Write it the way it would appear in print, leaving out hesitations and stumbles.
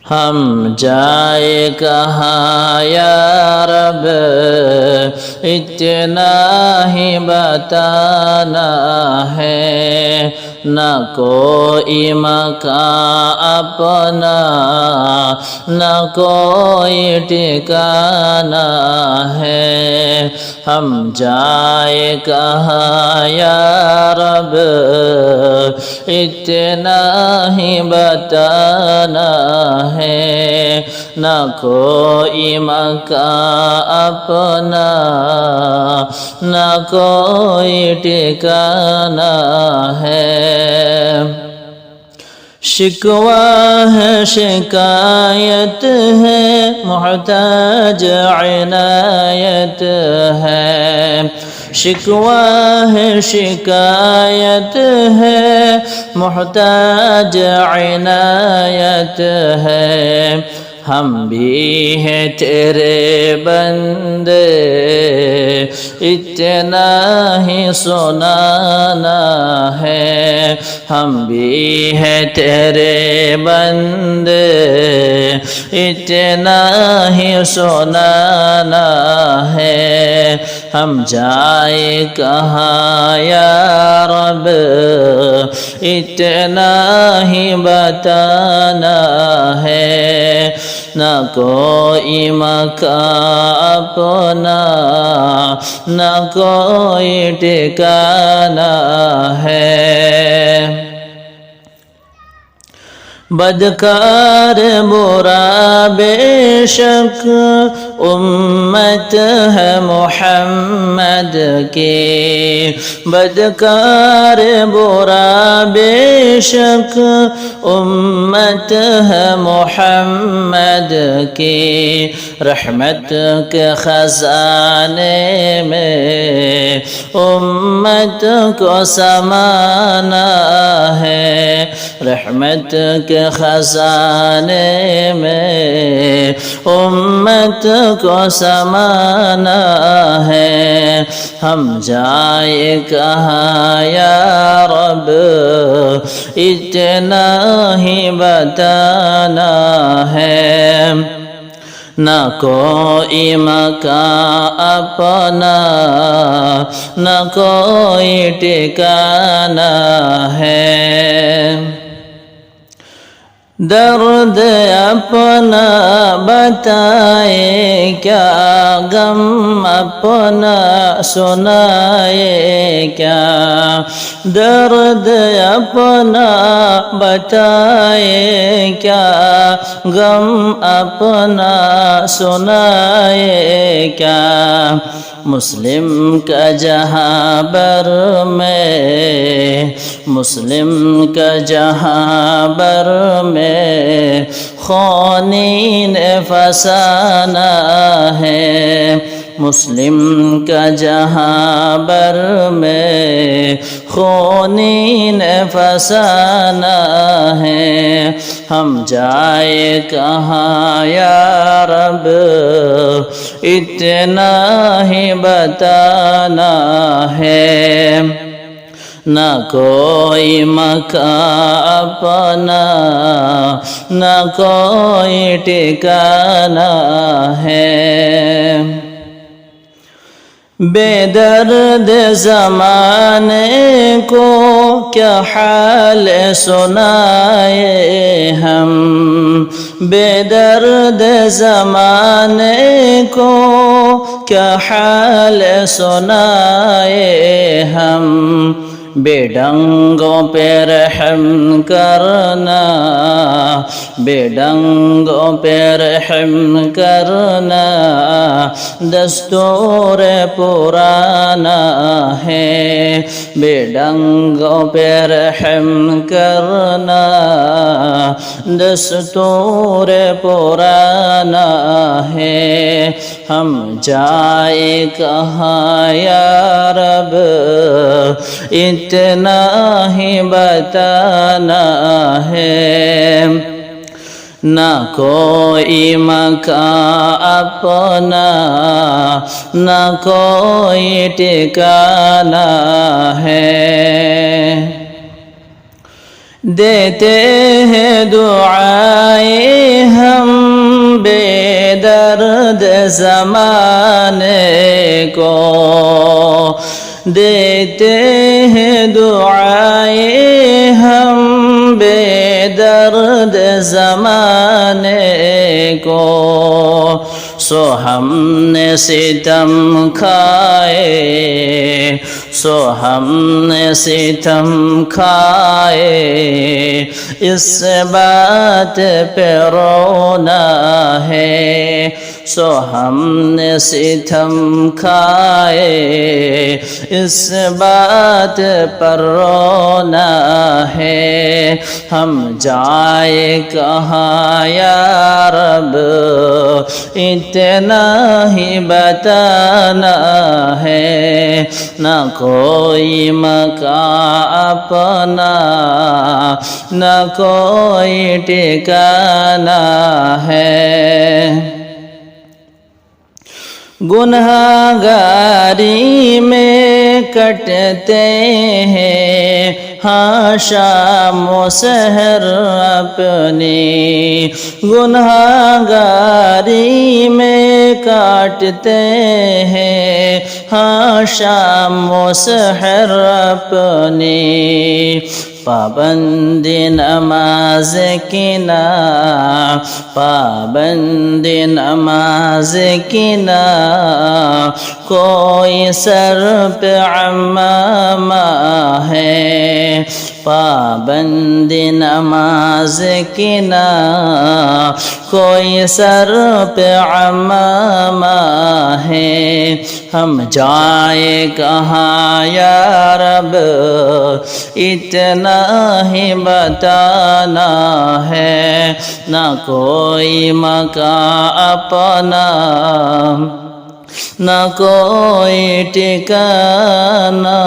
ہم جائے کہاں یا رب اتنا ہی بتانا ہے، نہ کوئی مکان اپنا نہ کوئی ٹھکانا ہے، ہم جائے کہاں یا رب اتنا ہی بتانا ہے، نہ کوئی مکان اپنا نہ کوئی ٹھکانا ہے۔ شکوہ ہے شکایت ہے محتاج عنایت ہے، شکوہ ہے شکایت ہے محتاج عنایت ہے، ہم بھی ہیں تیرے بندے اتنا ہی سنانا ہے، ہم بھی ہیں تیرے بندے اتنا ہی سنانا ہے، ہم جائیں کہاں یا رب اتنا ہی بتانا ہے، نہ کوئی مکان اپنا نہ کوئی ٹھکانا ہے۔ بدکار برا بے شک امت ہے محمد کی، بدکار برا بے شک امت ہے محمد کی، رحمت کے خزانے میں امت کو سمانا ہے، رحمت کے خزانے میں امت کو سمانا ہے، ہم جائیں کہاں یا رب اتنا ہی بتانا ہے، نہ کوئی مکان اپنا نہ کوئی ٹھکانا ہے۔ درد اپنا بتائے کیا، غم اپنا سنائے کیا، درد اپنا بتائے کیا، غم اپنا سنائے کیا، مسلم کا جہاں بر میں مسلم کا جہاں بر میں خونین فسانہ ہے، مسلم کا جہاں بر میں خونین فسانہ ہے، ہم جائیں کہاں یا رب اتنا ہی بتانا ہے، نہ کوئی مکان اپنا نہ کوئی ٹھکانا ہے۔ بے درد زمانے کو کیا حال سنائے ہم، بے درد زمانے کو کیا حال سنائے ہم، بے ڈنگوں پہ رحم کرنا بے ڈنگوں پہ رحم کرنا دستور پرانا ہے، بے ڈنگوں پہ رحم کرنا دستور پرانا ہے، ہم جائیں کہاں یا رب اتنا ہی بتانا ہے، نہ کوئی مکان اپنا نہ کوئی ٹھکانا ہے۔ دیتے ہیں دعائیں زمانے کو دیتے ہیں دعائیں ہم بے درد زمانے کو سو ہم نے ستم کھائے سو ہم نے ستم کھائے اس بات پہ رونا ہے سو ہم نے ستم کھائے اس بات پر رونا ہے ہم جائے کہاں یا رب اتنا ہی بتانا ہے نہ کوئی مکان اپنا نہ کوئی ٹھکانہ ہے گنہگاری میں کٹتے ہیں ہاں شام و سحر اپنی گنہگاری میں کاٹتے ہیں ہاں شام و سحر اپنی پابند نماز کی نا پابند نماز کی نا کوئی سر پہ عمامہ ہے پابند نماز کی نا کوئی سر پہ عمامہ ہے ہم جائیں کہاں یا رب اتنا ہی بتانا ہے نہ کوئی مکان اپنا نہ کوئی ٹھکانہ